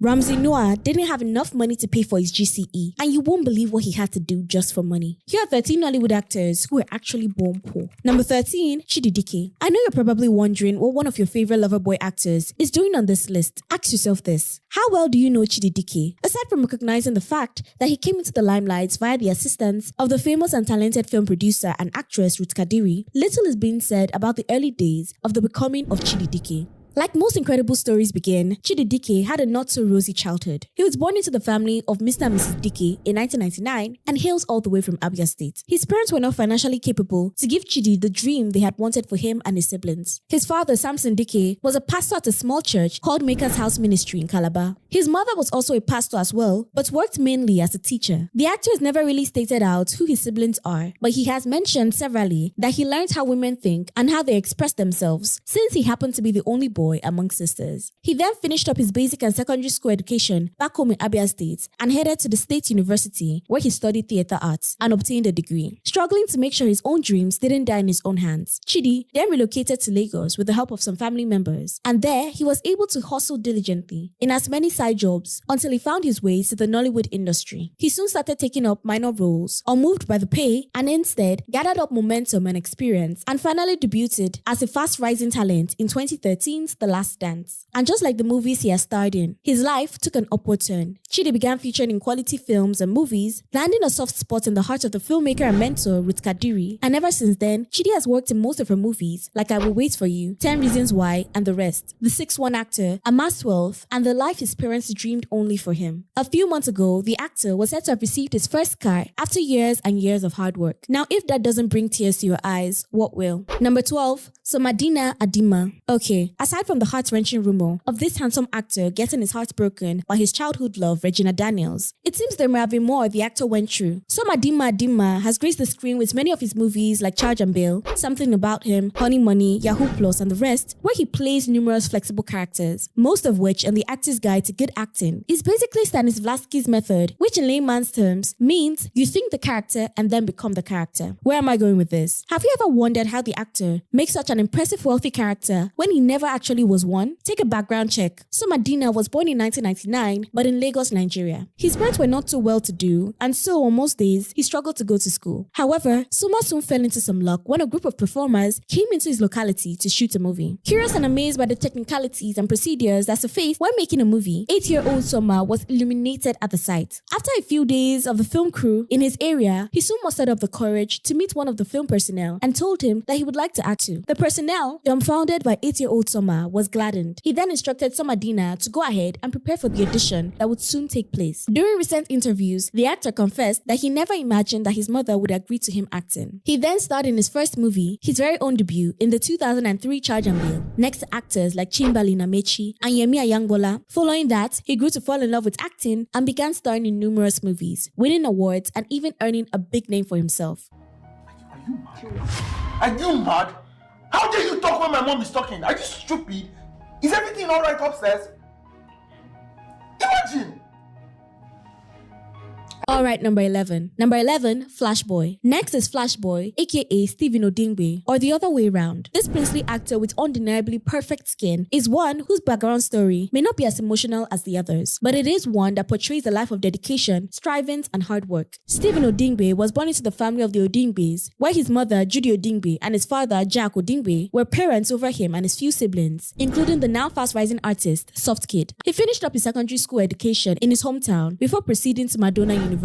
Ramsey Noah didn't have enough money to pay for his GCE, and you won't believe what he had to do just for money. Here are 13 Nollywood actors who were actually born poor. Number 13, Chidi Dikeh. I know you're probably wondering what one of your favorite Loverboy actors is doing on this list. Ask yourself this: how well do you know Chidi Dikeh? Aside from recognizing the fact that he came into the limelight via the assistance of the famous and talented film producer and actress Wizkid, little is being said about the early days of the becoming of Chidi Dikeh. Like most incredible stories begin, Chidi Dikeh had a not-so-rosy childhood. He was born into the family of Mr. and Mrs. Dikeh in 1999 and hails all the way from Abia State. His parents were not financially capable to give Chidi the dream they had wanted for him and his siblings. His father, Samson Dikeh, was a pastor at a small church called Maker's House Ministry in Calabar. His mother was also a pastor as well, but worked mainly as a teacher. The actor has never really stated out who his siblings are, but he has mentioned severally that he learned how women think and how they express themselves, since he happened to be the only boy among sisters. He then finished up his basic and secondary school education back home in Abia State and headed to the State University, where he studied theatre arts and obtained a degree. Struggling to make sure his own dreams didn't die in his own hands, Chidi then relocated to Lagos with the help of some family members, and there he was able to hustle diligently in as many side jobs until he found his way to the Nollywood industry. He soon started taking up minor roles, unmoved by the pay, and instead gathered up momentum and experience, and finally debuted as a fast-rising talent in 2013's The Last Dance. And just like the movies he has starred in, his life took an upward turn. Chidi began featuring in quality films and movies, landing a soft spot in the heart of the filmmaker and mentor Wizkid, and ever since then, Chidi has worked in most of her movies like I Will Wait For You, 10 Reasons Why, and the rest. The 6'1" actor amassed wealth and the life his parents dreamed only for him. A few months ago, the actor was said to have received his first car after years and years of hard work. Now, if that doesn't bring tears to your eyes, what will? Number 12, Somadina Adinma. Okay, aside from the heart-wrenching rumor of this handsome actor getting his heart broken by his childhood love, Regina Daniels, it seems there may have been more the actor went through. Somadina Adinma has graced the screen with many of his movies like Charge and Bail, Something About Him, Honey Money, Yahoo Plus, and the rest, where he plays numerous flexible characters, most of which in The Actor's Guide to Good Acting is basically Stanislavski's method, which in layman's terms means you think the character and then become the character. Where am I going with this? Have you ever wondered how the actor makes such an impressive wealthy character when he never actually was one? Take a background check. Somadina was born in 1999, but in Lagos, Nigeria. His parents were not too well-to-do, and so on most days, he struggled to go to school. However, Soma soon fell into some luck when a group of performers came into his locality to shoot a movie. Curious and amazed by the technicalities and procedures that surface when making a movie, 8-year-old Soma was illuminated at the site. After a few days of the film crew in his area, he soon mustered up the courage to meet one of the film personnel and told him that he would like to act too. The personnel, dumbfounded by 8-year-old Soma, was gladdened. He then instructed Somadina to go ahead and prepare for the audition that would soon take place. During recent interviews, the actor confessed that he never imagined that his mother would agree to him acting. He then starred in his first movie, his very own debut, in the 2003 Charge and Bail, next to actors like Chimbali Namechi and Yemi Ayangbola. Following that, he grew to fall in love with acting and began starring in numerous movies, winning awards and even earning a big name for himself. Are you mad? Are you mad? How dare you talk when my mom is talking? Are you stupid? Is everything alright upstairs? Imagine! Alright, number 11. Number 11, Flashboy. Next is Flashboy, aka Stephen Odingbe, or the other way around. This princely actor with undeniably perfect skin is one whose background story may not be as emotional as the others, but it is one that portrays a life of dedication, striving, and hard work. Stephen Odingbe was born into the family of the Odingbes, where his mother, Judy Odingbe, and his father, Jack Odingbe, were parents over him and his few siblings, including the now fast-rising artist, Soft Kid. He finished up his secondary school education in his hometown before proceeding to Madonna University.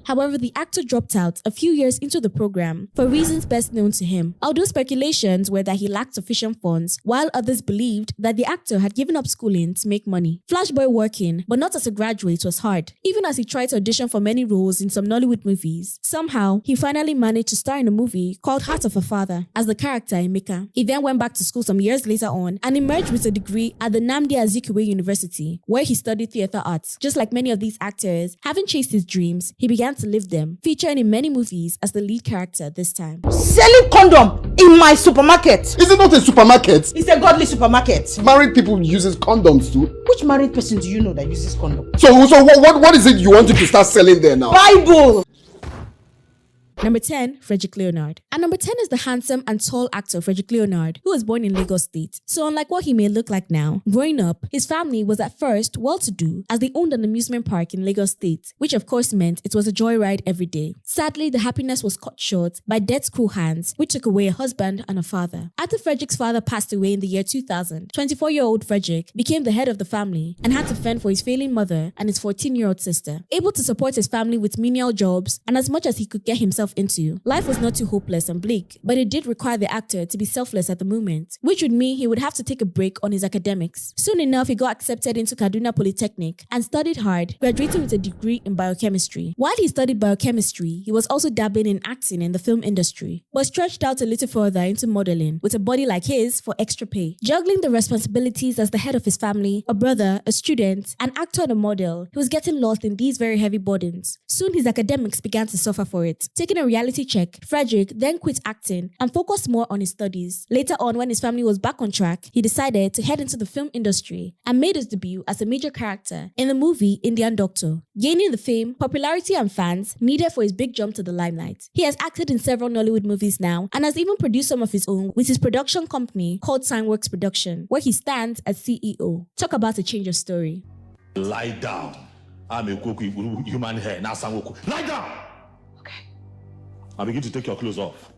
However, the actor dropped out a few years into the program for reasons best known to him, although speculations were that he lacked sufficient funds, while others believed that the actor had given up schooling to make money. Flashboy working, but not as a graduate, was hard. Even as he tried to audition for many roles in some Nollywood movies, somehow he finally managed to star in a movie called Heart of a Father as the character Emeka. He then went back to school some years later on and emerged with a degree at the Nnamdi Azikiwe University, where he studied theatre arts. Just like many of these actors, having chased his dreams, he began to live them, featuring in many movies as the lead character this time. Selling condom in my supermarket. Is it not a supermarket? It's a godly supermarket. Married people uses condoms too. Which married person do you know that uses condom? So what is it you wanted to start selling there now? Bible. Number 10, Fredrick Leonard. And number 10 is the handsome and tall actor Fredrick Leonard, who was born in Lagos State. So unlike what he may look like now, growing up, his family was at first well-to-do as they owned an amusement park in Lagos State, which of course meant it was a joyride every day. Sadly, the happiness was cut short by death's cruel hands, which took away a husband and a father. After Fredrick's father passed away in the year 2000, 24-year-old Fredrick became the head of the family and had to fend for his failing mother and his 14-year-old sister. Able to support his family with menial jobs and as much as he could get himself into, life was not too hopeless and bleak, but it did require the actor to be selfless at the moment, which would mean he would have to take a break on his academics. Soon enough, he got accepted into Kaduna Polytechnic and studied hard, graduating with a degree in biochemistry. While he studied biochemistry, he was also dabbling in acting in the film industry, but stretched out a little further into modeling with a body like his for extra pay. Juggling the responsibilities as the head of his family, a brother, a student, an actor and a model, he was getting lost in these very heavy burdens. Soon his academics began to suffer for it. Taking a reality check, Fredrick then quit acting and focused more on his studies. Later on, when his family was back on track, he decided to head into the film industry and made his debut as a major character in the movie Indian Doctor, gaining the fame, popularity and fans needed for his big jump to the limelight. He has acted in several Nollywood movies now and has even produced some of his own with his production company called Signworks Production, where he stands as CEO. Talk about a change of story. Lie down. I'm a human hair. Now, lie down. Okay. I begin to take your clothes off.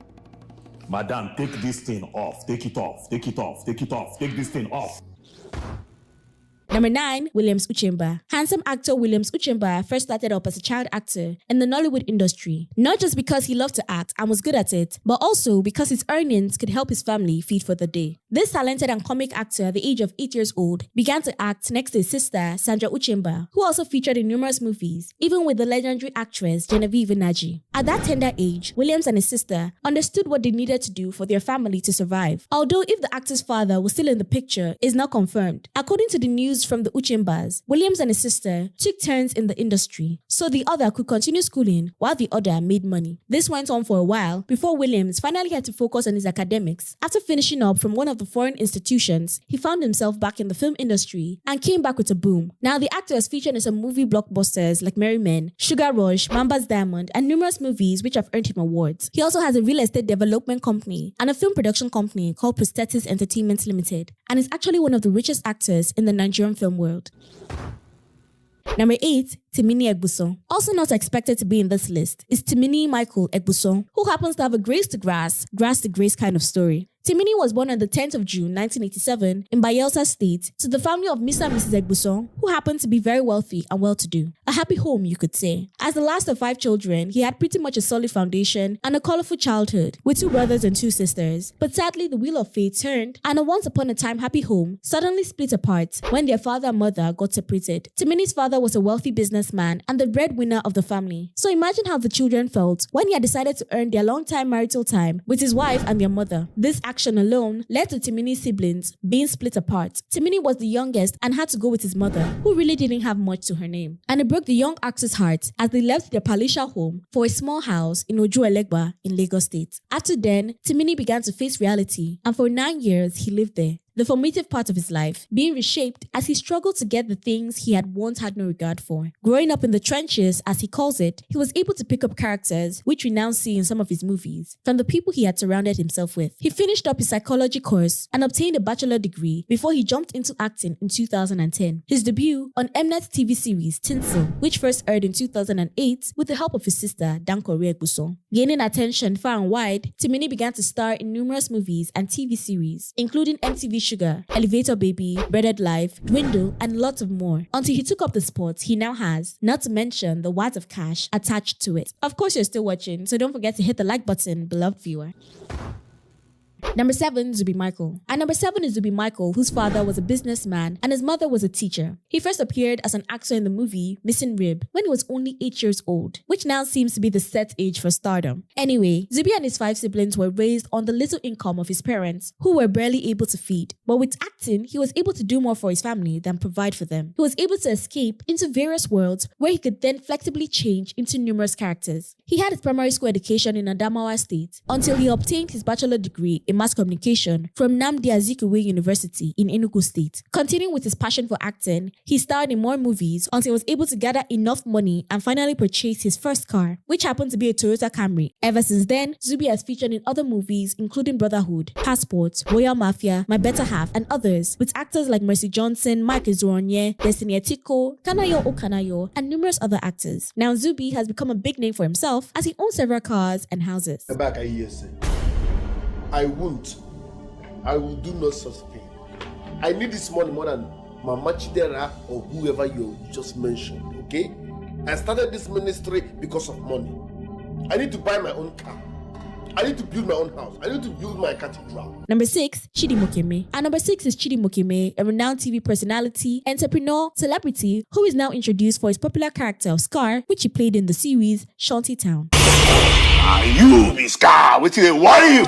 Madam, take this thing off. Take it off. Take it off. Take it off. Take this thing off. Number 9, Williams Uchemba. Handsome actor Williams Uchemba first started up as a child actor in the Nollywood industry, not just because he loved to act and was good at it, but also because his earnings could help his family feed for the day. This talented and comic actor at the age of 8 years old began to act next to his sister, Sandra Uchemba, who also featured in numerous movies, even with the legendary actress Genevieve Inaji. At that tender age, Williams and his sister understood what they needed to do for their family to survive, although if the actor's father was still in the picture is not confirmed. According to the news from the Uchembas, Williams and his sister took turns in the industry, so the other could continue schooling while the other made money. This went on for a while before Williams finally had to focus on his academics. After finishing up from one of the foreign institutions, he found himself back in the film industry and came back with a boom. Now the actor has featured in some movie blockbusters like Merry Men, Sugar Rush, Mamba's Diamond, and numerous movies which have earned him awards. He also has a real estate development company and a film production company called Prosthetis Entertainment Limited, and is actually one of the richest actors in the Nigerian film world. Number 8, Timini Egbuson. Also not expected to be in this list is Timini Egbuson, who happens to have a grace to grass to grace kind of story. Timini was born on the 10th of June 1987 in Bayelsa State to the family of Mr. and Mrs. Egbuson, who happened to be very wealthy and well-to-do. A happy home, you could say. As the last of 5 children, he had pretty much a solid foundation and a colorful childhood with 2 brothers and 2 sisters. But sadly, the wheel of fate turned and a once upon a time happy home suddenly split apart when their father and mother got separated. Timini's father was a wealthy businessman and the breadwinner of the family. So imagine how the children felt when he had decided to earn their long-time marital time with his wife and their mother. This action alone led to Timini's siblings being split apart. Timini was the youngest and had to go with his mother, who really didn't have much to her name. And it broke the young actor's heart as they left their palatial home for a small house in Ojuelegba in Lagos State. After then, Timini began to face reality, and for 9 years he lived there. The formative part of his life being reshaped as he struggled to get the things he had once had no regard for. Growing up in the trenches, as he calls it, he was able to pick up characters which we now see in some of his movies from the people he had surrounded himself with. He finished up his psychology course and obtained a bachelor degree before he jumped into acting in 2010. His debut on Mnet's TV series Tinsel, which first aired in 2008 with the help of his sister Dankore Egbuson. Gaining attention far and wide, Timini began to star in numerous movies and TV series, including MTV Sugar, Elevator Baby, Breaded Life, Dwindle, and lots of more, until he took up the sport he now has, not to mention the wads of cash attached to it. Of course, you're still watching, so don't forget to hit the like button, beloved viewer. Number 7, Zubby Micheal. And number 7 is Zubby Micheal, whose father was a businessman and his mother was a teacher. He first appeared as an actor in the movie Missing Rib when he was only 8 years old, which now seems to be the set age for stardom. Anyway, Zubby and his 5 siblings were raised on the little income of his parents, who were barely able to feed. But with acting, he was able to do more for his family than provide for them. He was able to escape into various worlds where he could then flexibly change into numerous characters. He had his primary school education in Adamawa State until he obtained his bachelor degree in mass communication from Nnamdi Azikiwe University in Enugu State. Continuing with his passion for acting, he starred in more movies until he was able to gather enough money and finally purchase his first car, which happened to be a Toyota Camry. Ever since then, Zubby has featured in other movies including Brotherhood, Passport, Royal Mafia, My Better Half, and others, with actors like Mercy Johnson, Mike Ezuronye, Destiny Etiko, Kanayo Okanayo, and numerous other actors. Now Zubby has become a big name for himself as he owns several cars and houses. Back a year, I won't. I will do no such thing. I need this money more than Mama Chidera or whoever you just mentioned, okay? I started this ministry because of money. I need to buy my own car. I need to build my own house. I need to build my cathedral. Number 6, Chidi Mokeme. And number 6 is Chidi Mokeme, a renowned TV personality, entrepreneur, celebrity, who is now introduced for his popular character of Scar, which he played in the series Shanty Town. Are you be Scar? What you worry you?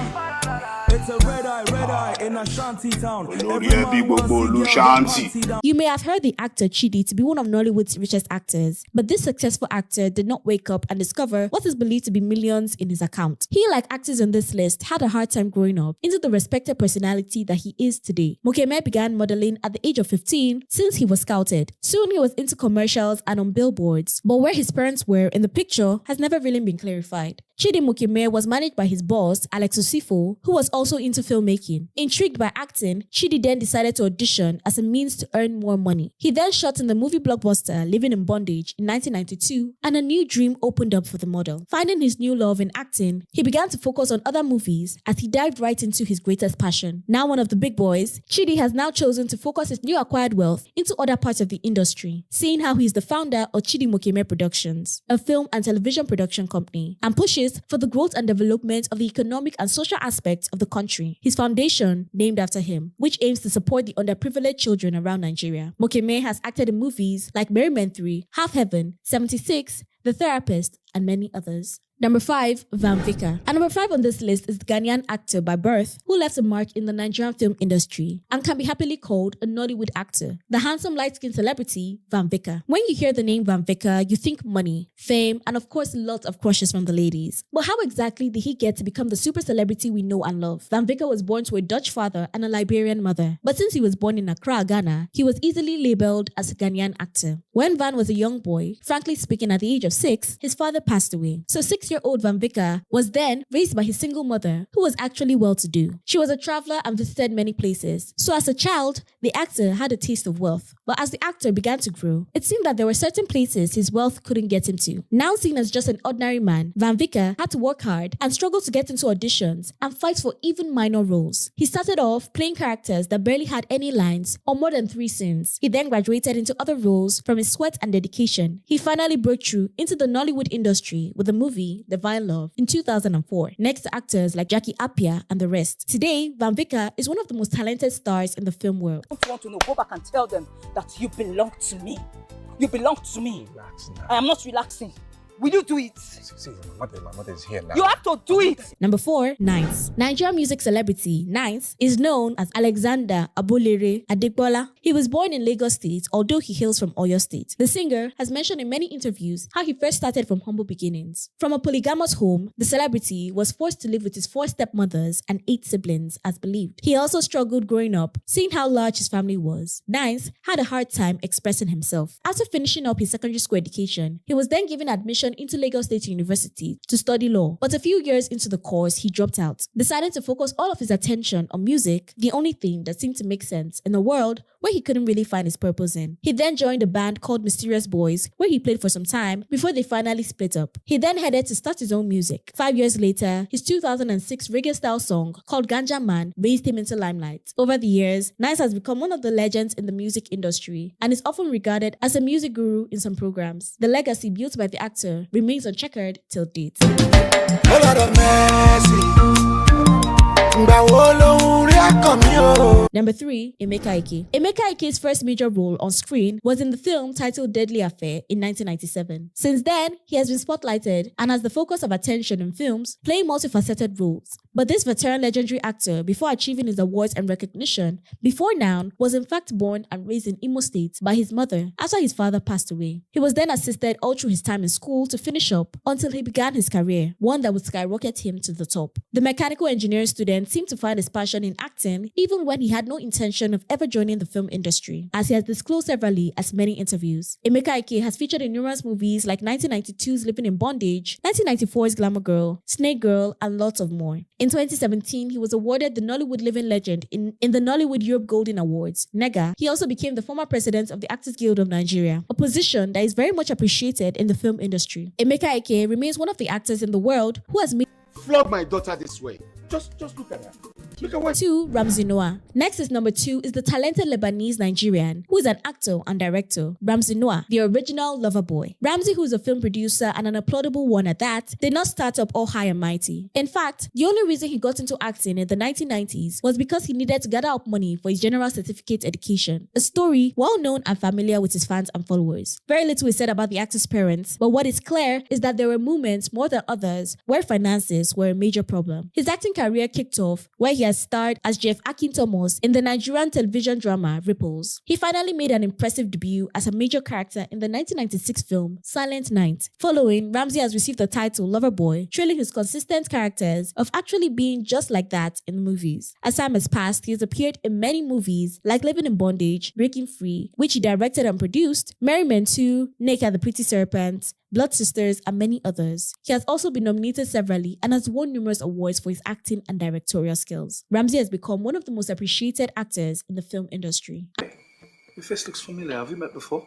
It's a red eye in a shanty town. You may have heard the actor Chidi to be one of Nollywood's richest actors, but this successful actor did not wake up and discover what is believed to be millions in his account. He, like actors on this list, had a hard time growing up into the respected personality that he is today. Mokeme began modeling at the age of 15 since he was scouted. Soon he was into commercials and on billboards, but where his parents were in the picture has never really been clarified. Chidi Mokeme was managed by his boss, Alex Osifo, who was also into filmmaking. Intrigued by acting, Chidi then decided to audition as a means to earn more money. He then shot in the movie blockbuster Living in Bondage in 1992, and a new dream opened up for the model. Finding his new love in acting, he began to focus on other movies as he dived right into his greatest passion. Now one of the big boys, Chidi has now chosen to focus his new acquired wealth into other parts of the industry, seeing how he is the founder of Chidi Mokeme Productions, a film and television production company, and pushes for the growth and development of the economic and social aspects of the country. His foundation, named after him, which aims to support the underprivileged children around Nigeria. Mokeme has acted in movies like Merry Men 3, Half Heaven, 76, The Therapist, and many others. Number 5, Vicker. And number 5 on this list is the Ghanaian actor by birth who left a mark in the Nigerian film industry and can be happily called a Nollywood actor. The handsome light-skinned celebrity, Vicker. When you hear the name Vicker, you think money, fame, and of course lots of crushes from the ladies. But how exactly did he get to become the super celebrity we know and love? Vicker was born to a Dutch father and a Liberian mother. But since he was born in Accra, Ghana, he was easily labeled as a Ghanaian actor. When Van was a young boy, frankly speaking at the age of 6, his father passed away. So 6-year-old Vicker was then raised by his single mother, who was actually well-to-do. She was a traveler and visited many places. So as a child, the actor had a taste of wealth. But as the actor began to grow, it seemed that there were certain places his wealth couldn't get him to. Now seen as just an ordinary man, Vicker had to work hard and struggle to get into auditions and fight for even minor roles. He started off playing characters that barely had any lines or more than 3 scenes. He then graduated into other roles from his sweat and dedication. He finally broke through into the Nollywood industry with the movie The Vile Love in 2004, next to actors like Jackie Appiah and the rest. Today, Vicker is one of the most talented stars in the film world. If you want to know, go back and tell them that you belong to me. You belong to me. Relax now. I am not relaxing. Will you do it? See, my mother is here now. You have to do it. Number 4, Nines. Nigerian music celebrity Nines is known as Alexander Abolere Adegbola. He was born in Lagos State, although he hails from Oyo State. The singer has mentioned in many interviews how he first started from humble beginnings. From a polygamous home, the celebrity was forced to live with his 4 stepmothers and 8 siblings, as believed. He also struggled growing up, seeing how large his family was. Nines had a hard time expressing himself. After finishing up his secondary school education, he was then given admission into Lagos State University to study law, but a few years into the course, he dropped out, deciding to focus all of his attention on music, the only thing that seemed to make sense in a world where he couldn't really find his purpose in. He then joined a band called Mysterious Boys, where he played for some time before they finally split up. He then headed to start his own music. 5 years later, his 2006 reggae-style song called Ganja Man raised him into limelight. Over the years, Nice has become one of the legends in the music industry and is often regarded as a music guru in some programs. The legacy built by the actor remains uncheckered till date. Number 3, Emeka Ike. Emeka Ike's first major role on screen was in the film titled Deadly Affair in 1997. Since then, he has been spotlighted and as the focus of attention in films, playing multifaceted roles. But this veteran legendary actor, before achieving his awards and recognition, before now, was in fact born and raised in Imo State by his mother after his father passed away. He was then assisted all through his time in school to finish up until he began his career, one that would skyrocket him to the top. The mechanical engineering student Nigerian seemed to find his passion in acting even when he had no intention of ever joining the film industry, as he has disclosed severally at many interviews. Emeka Ike has featured in numerous movies like 1992's Living in Bondage, 1994's Glamour Girl, Snake Girl, and lots of more. In 2017, he was awarded the Nollywood Living Legend in the Nollywood Europe Golden Awards, NEGA. He also became the former president of the Actors Guild of Nigeria, a position that is very much appreciated in the film industry. Emeka Ike remains one of the actors in the world who has made Flog my daughter this way. Just look at her. Look at what. 2. Ramsey Noah. Next is number 2 is the talented Lebanese Nigerian who is an actor and director, Ramsey Noah, the original lover boy. Ramsey, who is a film producer and an applaudable one at that, did not start up all high and mighty. In fact, the only reason he got into acting in the 1990s was because he needed to gather up money for his general certificate education, a story well known and familiar with his fans and followers. Very little is said about the actor's parents, but what is clear is that there were moments more than others where finances were a major problem. His acting career kicked off where he has starred as Jeff Akin Thomas in the Nigerian television drama Ripples. He finally made an impressive debut as a major character in the 1996 film Silent Night. Following, Ramsey has received the title Loverboy, trailing his consistent characters of actually being just like that in the movies. As time has passed, he has appeared in many movies like Living in Bondage, Breaking Free, which he directed and produced, Merry Men 2, Naked the Pretty Serpent, Blood Sisters, and many others. He has also been nominated severally and has won numerous awards for his acting and directorial skills. Ramsey has become one of the most appreciated actors in the film industry. Your face looks familiar. Have we met before?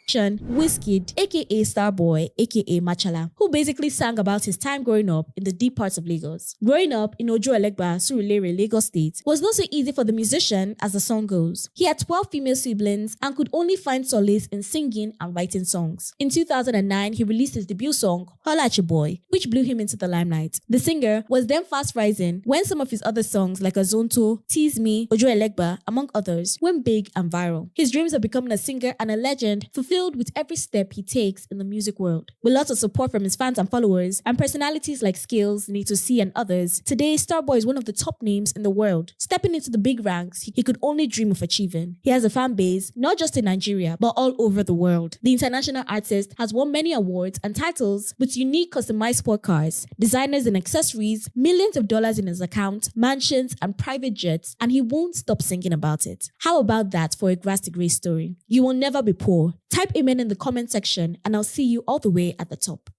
Wizkid, aka Starboy, aka Machala, who basically sang about his time growing up in the deep parts of Lagos. Growing up in Ojo-Elegba, Surulere, Lagos State was not so easy for the musician as the song goes. He had 12 female siblings and could only find solace in singing and writing songs. In 2009, he released his debut song, Holla at Your Boy, which blew him into the limelight. The singer was then fast rising when some of his other songs like Azonto, Tease Me, Ojo-Elegba, among others, went big and viral. His dreams of becoming a singer and a legend fulfilled with every step he takes in the music world. With lots of support from his fans and followers, and personalities like Skills, Need to See, and others, today Starboy is one of the top names in the world. Stepping into the big ranks he could only dream of achieving. He has a fan base not just in Nigeria, but all over the world. The international artist has won many awards and titles with unique customized sport cars, designers and accessories, millions of dollars in his account, mansions, and private jets, and he won't stop singing about it. How about that for a grass to grace story? You will never be poor. Type amen in the comment section and I'll see you all the way at the top.